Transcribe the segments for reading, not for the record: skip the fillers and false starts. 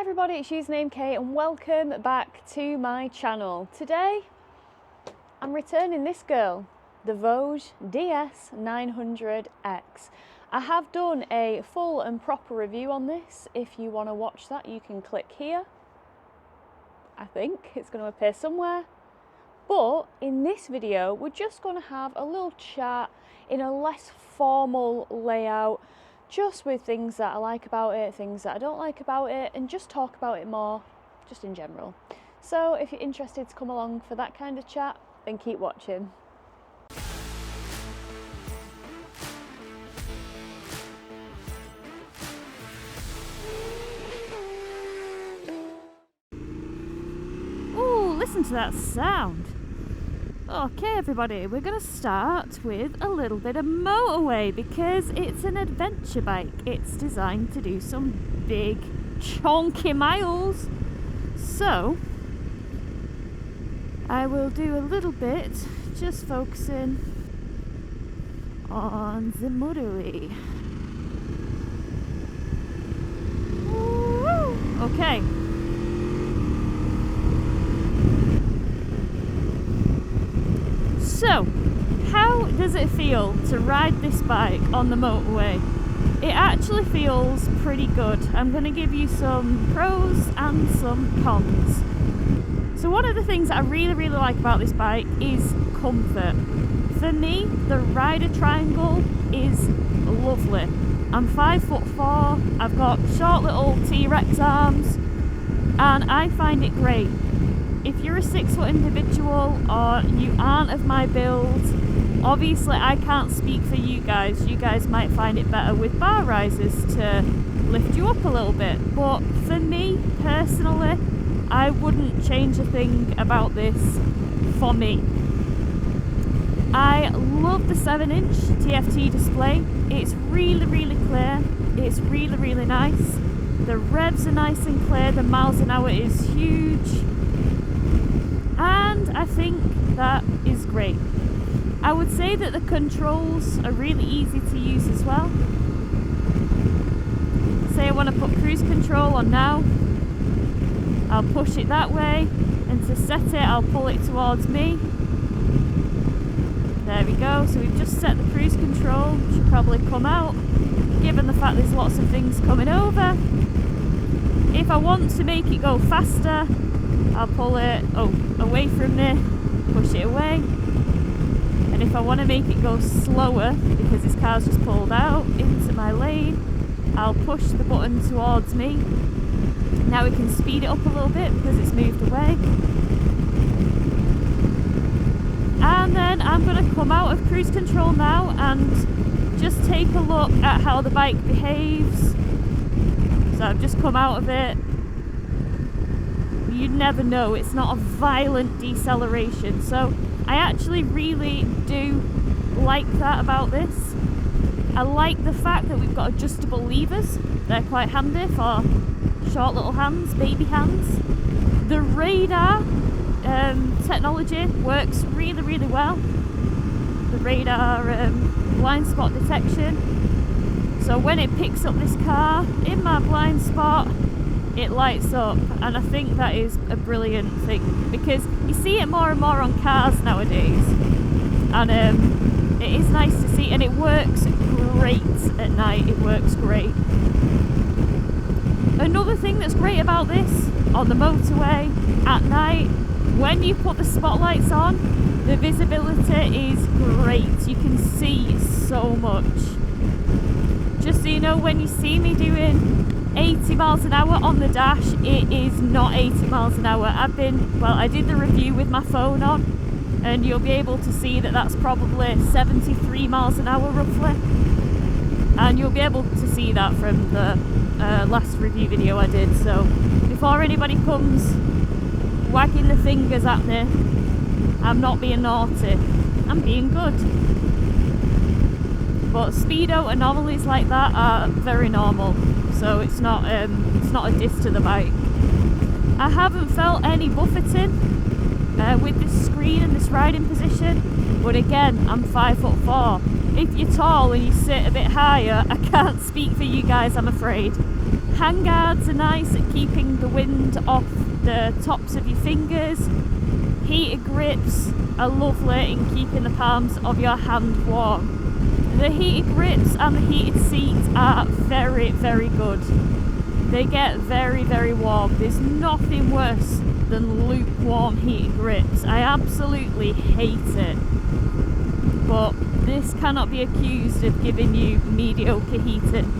Hi everybody, it's Usernamekate and welcome back to my channel. Today I'm returning this girl, the Voge DS900X. I have done a full and proper review on this. If you want to watch that, you can click here. I think it's going to appear somewhere. But in this video, we're just going to have a little chat in a less formal layout, just with things that I like about it, things that I don't like about it, and just talk about it more, just in general. So if you're interested to come along for that kind of chat, then keep watching. Ooh, listen to that sound. Okay everybody, we're going to start with a little bit of Motorway because it's an adventure bike. It's designed to do some big chunky miles. So I will do a little bit just focusing on the Motorway. Woo! Okay. So, how does it feel to ride this bike on the motorway? It actually feels pretty good. I'm going to give you some pros and some cons. So one of the things that I really like about this bike is comfort. For me, the rider triangle is lovely. I'm 5'4", I've got short little T-Rex arms, and I find it great. If you're a 6-foot individual or you aren't of my build, obviously I can't speak for you guys. You guys might find it better with bar risers to lift you up a little bit. But for me, personally, I wouldn't change a thing about this for me. I love the 7-inch TFT display. It's really clear. It's really nice. The revs are nice and clear. The miles an hour is huge. And I think that is great. I would say that the controls are really easy to use as well. Say I want to put cruise control on now, I'll push it that way, and to set it I'll pull it towards me. There we go, so we've just set the cruise control. Should probably come out, given the fact there's lots of things coming over. If I want to make it go faster, I'll pull it away from me, push it away. And if I want to make it go slower, because this car's just pulled out into my lane, I'll push the button towards me. Now we can speed it up a little bit because it's moved away. And then I'm going to come out of cruise control now and just take a look at how the bike behaves. So I've just come out of it. You never know, it's not a violent deceleration, so I actually really do like that about this. I like the fact that we've got adjustable levers. They're quite handy for short little hands, baby hands. The radar technology works really well. The radar blind spot detection, so when it picks up this car in my blind spot, it lights up, and I think that is a brilliant thing because you see it more and more on cars nowadays, and it is nice to see, and it works great at night. It works great. Another thing that's great about this on the motorway at night, when you put the spotlights on, the visibility is great. You can see so much. Just so you know, when you see me doing 80 miles an hour on the dash, it is not 80 miles an hour. I did the review with my phone on, and you'll be able to see that that's probably 73 miles an hour roughly. And you'll be able to see that from the last review video I did. So before anybody comes wagging the fingers at me, I'm not being naughty, I'm being good. But speedo anomalies like that are very normal. So it's not a diss to the bike. I haven't felt any buffeting with this screen and this riding position, but again, I'm 5'4". If you're tall and you sit a bit higher, I can't speak for you guys, I'm afraid. Handguards are nice at keeping the wind off the tops of your fingers. Heated grips are lovely in keeping the palms of your hand warm. The heated grips and the heated seats are very, very good. They get very, very warm. There's nothing worse than lukewarm heated grips. I absolutely hate it. But this cannot be accused of giving you mediocre heating.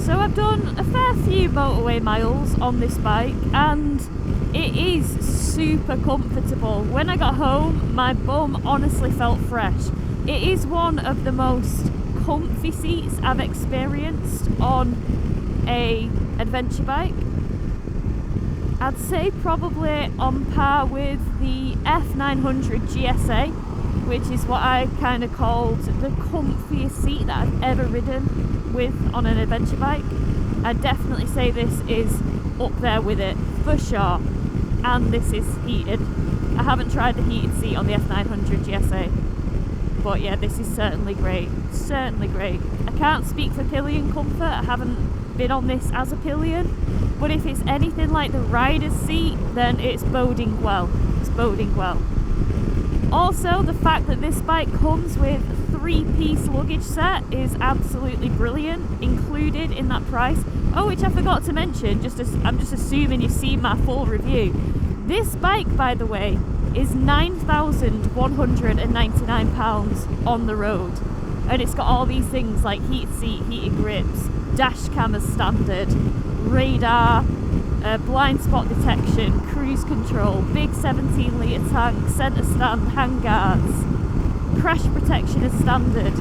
So I've done a fair few motorway miles on this bike and it is super comfortable. When I got home, my bum honestly felt fresh. It is one of the most comfy seats I've experienced on a adventure bike. I'd say probably on par with the F900 GSA, which is what I kind of called the comfiest seat that I've ever ridden with on an adventure bike. I'd definitely say this is up there with it, for sure. And this is heated. I haven't tried the heated seat on the F900 GSA. But yeah, this is certainly great. Certainly great. I can't speak for pillion comfort. I haven't been on this as a pillion. But if it's anything like the rider's seat, then it's boding well. It's boding well. Also, the fact that this bike comes with a 3-piece luggage set is absolutely brilliant, included in that price. Oh, which I forgot to mention, I'm just assuming you've seen my full review. This bike, by the way, is £9,199 on the road. And it's got all these things like heated seat, heated grips, dash cam as standard, radar, blind spot detection, cruise control, big 17-litre tank, centre stand, handguards, crash protection as standard.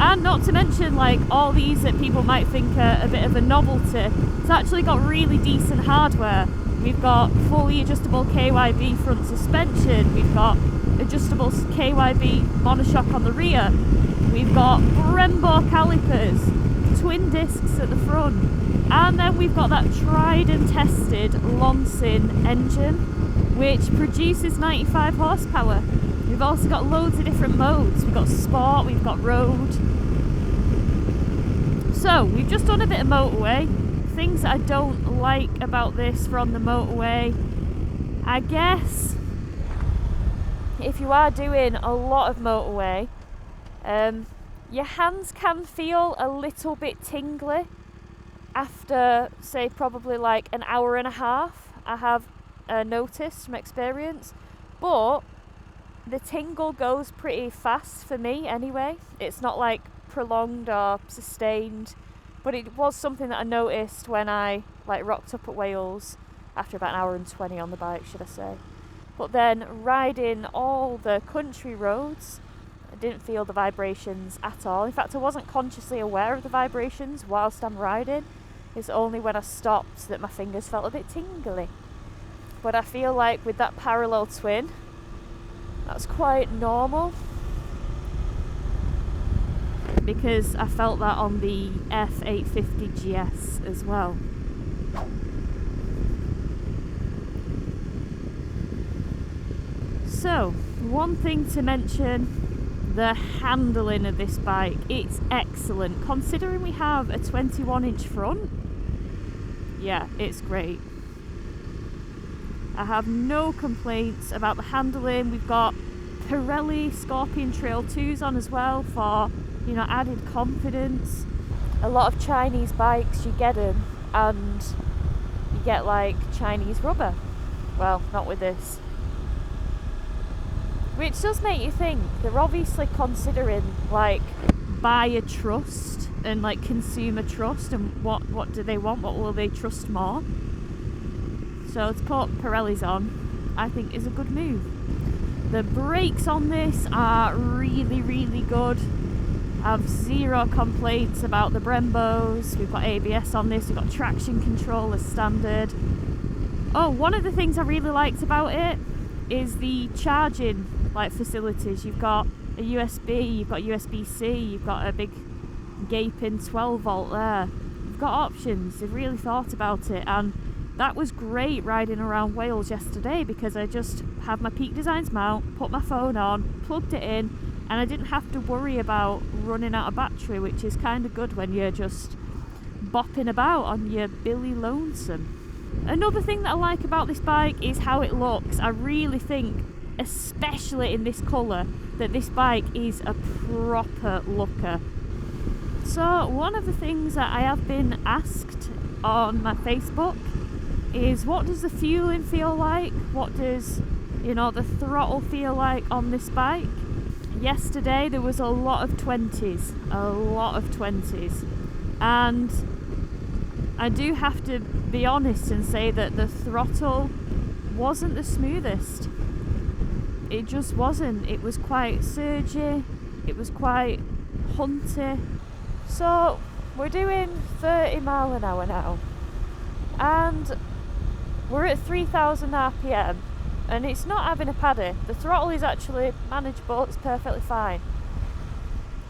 And not to mention like all these that people might think are a bit of a novelty. It's actually got really decent hardware. We've got fully adjustable KYB front suspension, we've got adjustable KYB monoshock on the rear, we've got Brembo calipers, twin discs at the front, and then we've got that tried and tested Lonsin engine which produces 95 horsepower. We've also got loads of different modes. We've got sport, we've got road. So we've just done a bit of motorway. Things that I don't like about this from the motorway, I guess if you are doing a lot of motorway, your hands can feel a little bit tingly after, say, probably like an hour and a half. I have noticed from experience, but the tingle goes pretty fast for me anyway. It's not like prolonged or sustained, but it was something that I noticed when I like rocked up at Wales after about an hour and 20 on the bike, should I say. But then riding all the country roads, I didn't feel the vibrations at all. In fact, I wasn't consciously aware of the vibrations whilst I'm riding. It's only when I stopped that my fingers felt a bit tingly. But I feel like with that parallel twin, that's quite normal, because I felt that on the F850GS as well. So, one thing to mention, the handling of this bike. It's excellent. Considering we have a 21-inch front, yeah, it's great. I have no complaints about the handling. We've got Pirelli Scorpion Trail 2s on as well for, you know, added confidence. A lot of Chinese bikes, you get them and you get like Chinese rubber. Well, not with this. Which does make you think they're obviously considering like buyer trust and like consumer trust, and what do they want, what will they trust more. So to put Pirellis on, I think is a good move. The brakes on this are really, really good. I have zero complaints about the Brembos. We've got ABS on this, we've got traction control as standard. Oh, one of the things I really liked about it is the charging like facilities. You've got a USB, you've got USB-C, you've got a big gaping 12 volt there. You've got options. They've really thought about it, and that was great riding around Wales yesterday because I just had my Peak Designs mount, put my phone on, plugged it in, and I didn't have to worry about running out of battery, which is kind of good when you're just bopping about on your Billy Lonesome. Another thing that I like about this bike is how it looks. I really think, especially in this colour, that this bike is a proper looker. So one of the things that I have been asked on my Facebook is, what does the fueling feel like? What does, you know, the throttle feel like on this bike? Yesterday there was a lot of 20s, and I do have to be honest and say that the throttle wasn't the smoothest. It just wasn't. It was quite surgy, it was quite hunty. So we're doing 30 mile an hour now, and we're at 3000 RPM, and it's not having a paddy. The throttle is actually manageable, it's perfectly fine.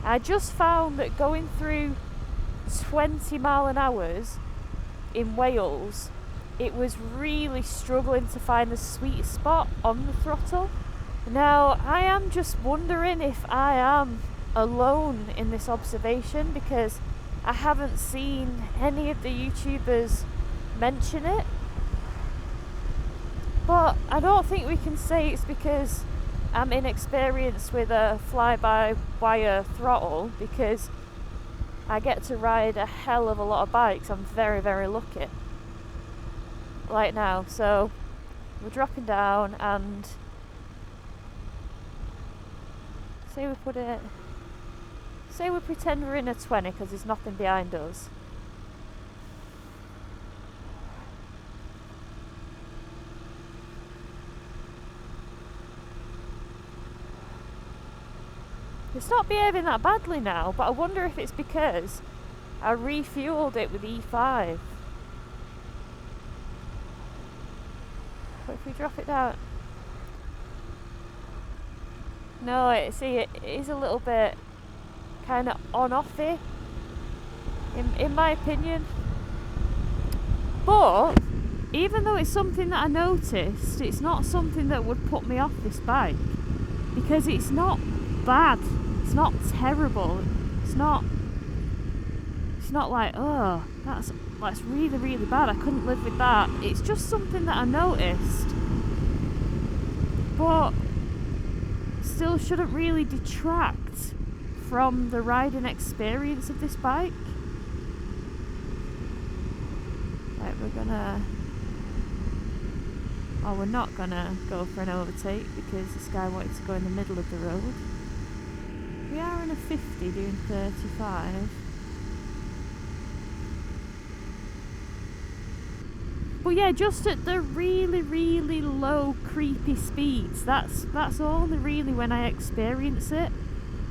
I just found that going through 20 mile an hours in Wales, it was really struggling to find the sweet spot on the throttle. Now, I am just wondering if I am alone in this observation, because I haven't seen any of the YouTubers mention it. But I don't think we can say it's because I'm inexperienced with a fly-by-wire throttle, because I get to ride a hell of a lot of bikes. I'm very, very lucky right now. So we're dropping down, and say we pretend we're in a 20 because there's nothing behind us. It's not behaving that badly now, but I wonder if it's because I refueled it with E5. But if we drop it down... No, it is a little bit kind of on-offy, in my opinion. But even though it's something that I noticed, it's not something that would put me off this bike, because it's not bad, it's not terrible, it's not like, oh, that's really, really bad, I couldn't live with that. It's just something that I noticed, but still shouldn't really detract from the riding experience of this bike. Right, we're not gonna go for an overtake because this guy wanted to go in the middle of the road. We are in a 50 doing 35. But yeah, just at the really, really low creepy speeds, that's only really when I experience it.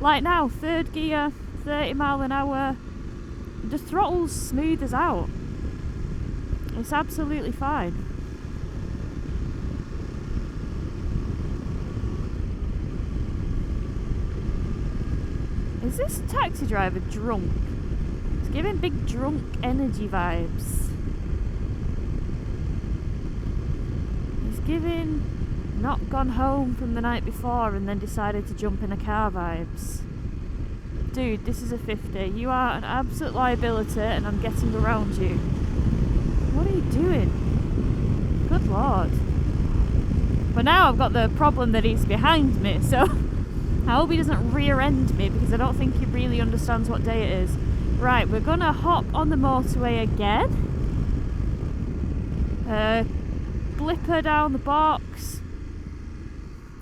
Like now, third gear, 30 mile an hour, the throttle's smooth as out. It's absolutely fine. Is this taxi driver drunk? It's giving big drunk energy vibes. He's giving not gone home from the night before and then decided to jump in a car vibes. Dude, this is a 50. You are an absolute liability and I'm getting around you. What are you doing? Good lord. But now I've got the problem that he's behind me, so I hope he doesn't rear end me, because I don't think he really understands what day it is. Right, we're gonna hop on the motorway again. Blipper down the box.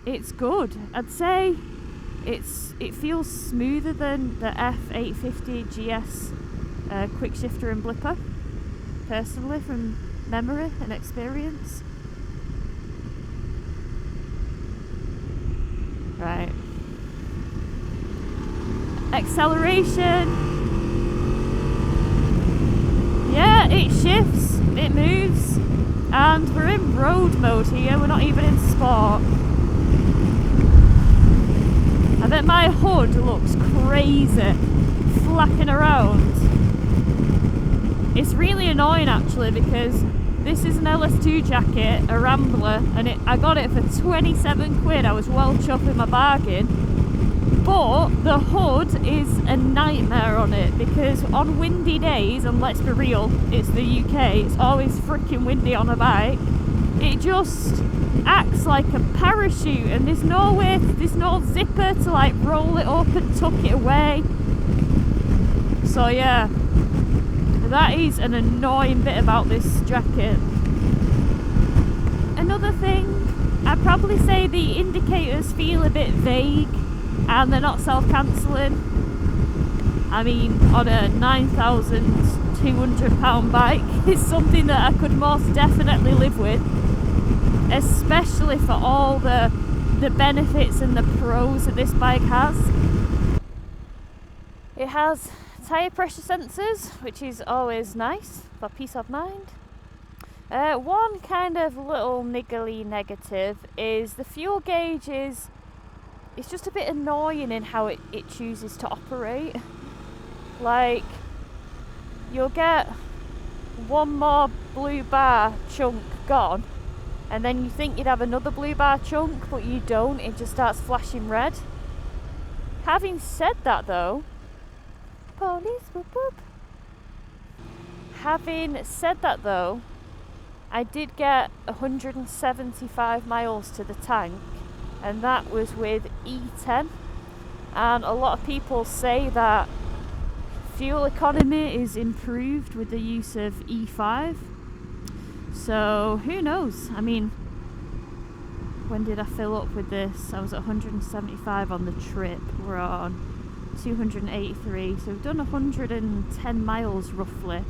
It's good. I'd say it feels smoother than the F850 GS quick shifter and blipper, personally, from memory and experience. Right. Acceleration. Yeah, it shifts, it moves, and we're in road mode here, we're not even in sport. I bet my hood looks crazy, flapping around. It's really annoying actually, because this is an LS2 jacket, a Rambler, and I got it for 27 quid. I was well chuffed with my bargain. But the hood is a nightmare on it, because on windy days, and let's be real, it's the UK, it's always freaking windy on a bike, it just acts like a parachute, and there's no zipper to like roll it up and tuck it away. So yeah, that is an annoying bit about this jacket. Another thing, I'd probably say the indicators feel a bit vague and they're not self-cancelling. I mean, on a £9,200 bike, it's something that I could most definitely live with, especially for all the benefits and the pros that this bike has. It has tyre pressure sensors, which is always nice for peace of mind. One kind of little niggly negative is the fuel gauge it's just a bit annoying in how it chooses to operate. Like, you'll get one more blue bar chunk gone, and then you think you'd have another blue bar chunk, but you don't, it just starts flashing red. Having said that though, police, whoop whoop. Having said that though, I did get 175 miles to the tank, and that was with E10, and a lot of people say that fuel economy is improved with the use of E5, so who knows. I mean, when did I fill up with this? I was at 175 on the trip, we're on 283, so we've done 110 miles roughly.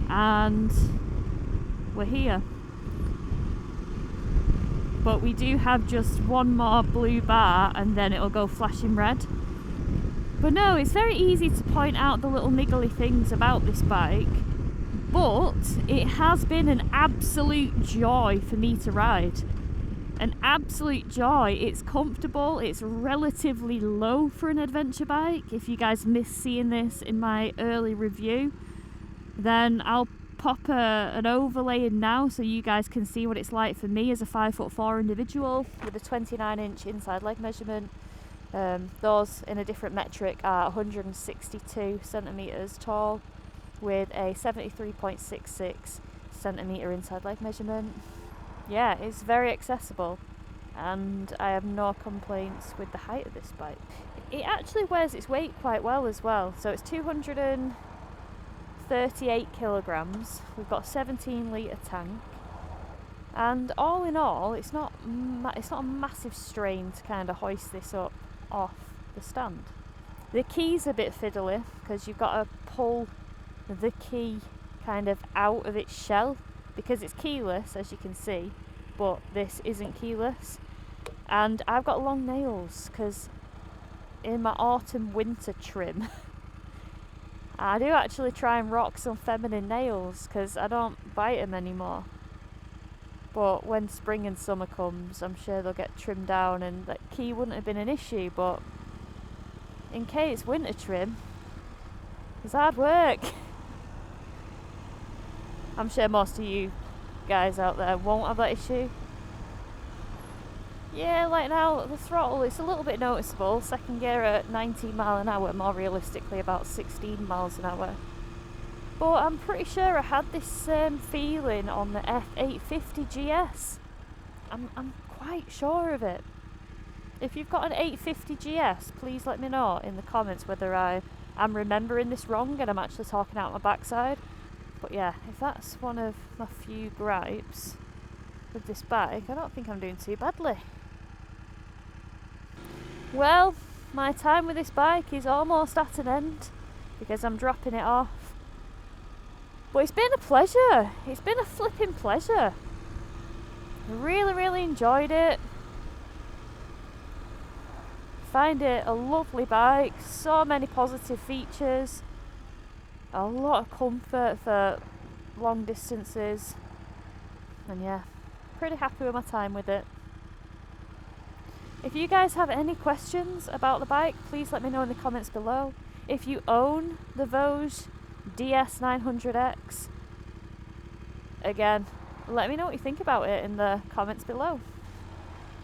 And we're here, but we do have just one more blue bar and then it'll go flashing red. But no, it's very easy to point out the little niggly things about this bike, but it has been an absolute joy for me to ride. An absolute joy. It's comfortable, it's relatively low for an adventure bike. If you guys missed seeing this in my early review, then I'll pop an overlay in now so you guys can see what it's like for me as a 5'4" individual with a 29-inch inside leg measurement. Those in a different metric are 162 centimeters tall with a 73.66 centimeter inside leg measurement. Yeah, it's very accessible and I have no complaints with the height of this bike. It actually wears its weight quite well as well, so it's 238 kilograms. We've got a 17-litre tank, and all in all, it's not a massive strain to kind of hoist this up off the stand. The key's a bit fiddly because you've got to pull the key kind of out of its shell because it's keyless, as you can see, but this isn't keyless. And I've got long nails because in my autumn winter trim I do actually try and rock some feminine nails because I don't bite them anymore. But when spring and summer comes, I'm sure they'll get trimmed down and that key wouldn't have been an issue, but in case winter trim, it's hard work. I'm sure most of you guys out there won't have that issue. Yeah, like now, the throttle, it's a little bit noticeable. Second gear at 19 mile an hour, more realistically about 16 miles an hour. But I'm pretty sure I had this same feeling on the F850 GS. I'm quite sure of it. If you've got an 850 GS, please let me know in the comments whether I'm remembering this wrong and I'm actually talking out my backside. But yeah, if that's one of my few gripes with this bike, I don't think I'm doing too badly. Well, my time with this bike is almost at an end because I'm dropping it off. But it's been a pleasure. It's been a flipping pleasure. I really enjoyed it. Find it a lovely bike, so many positive features, a lot of comfort for long distances, and yeah, pretty happy with my time with it. If you guys have any questions about the bike, please let me know in the comments below. If you own the Voge DS900X, again, let me know what you think about it in the comments below.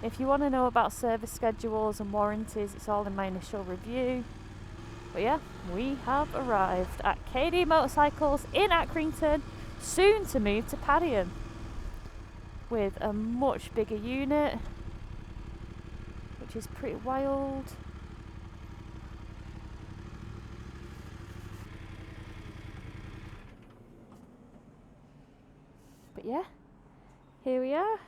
If you want to know about service schedules and warranties, it's all in my initial review. But yeah, we have arrived at KD Motorcycles in Accrington, soon to move to Paddington, with a much bigger unit, which is pretty wild. But yeah, here we are.